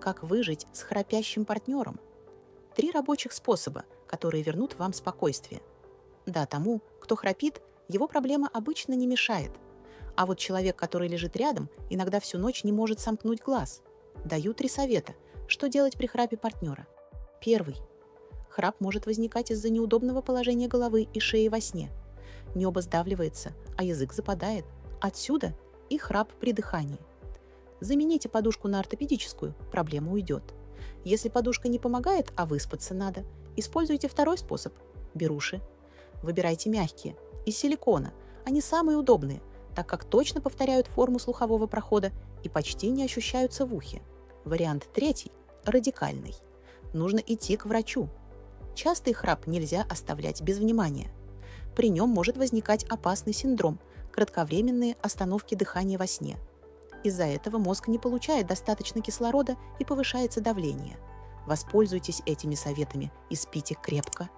Как выжить с храпящим партнером? 3 рабочих способа, которые вернут вам спокойствие. Да, тому, кто храпит, его проблема обычно не мешает. А вот человек, который лежит рядом, иногда всю ночь не может сомкнуть глаз. Даю 3 совета, что делать при храпе партнера. Первый. Храп может возникать из-за неудобного положения головы и шеи во сне. Небо сдавливается, а язык западает. Отсюда и храп при дыхании. Замените подушку на ортопедическую, проблема уйдет. Если подушка не помогает, а выспаться надо, используйте второй способ – беруши. Выбирайте мягкие, из силикона, они самые удобные, так как точно повторяют форму слухового прохода и почти не ощущаются в ухе. Вариант третий – радикальный. Нужно идти к врачу. Частый храп нельзя оставлять без внимания. При нем может возникать опасный синдром – кратковременные остановки дыхания во сне. Из-за этого мозг не получает достаточно кислорода и повышается давление. Воспользуйтесь этими советами и спите крепко.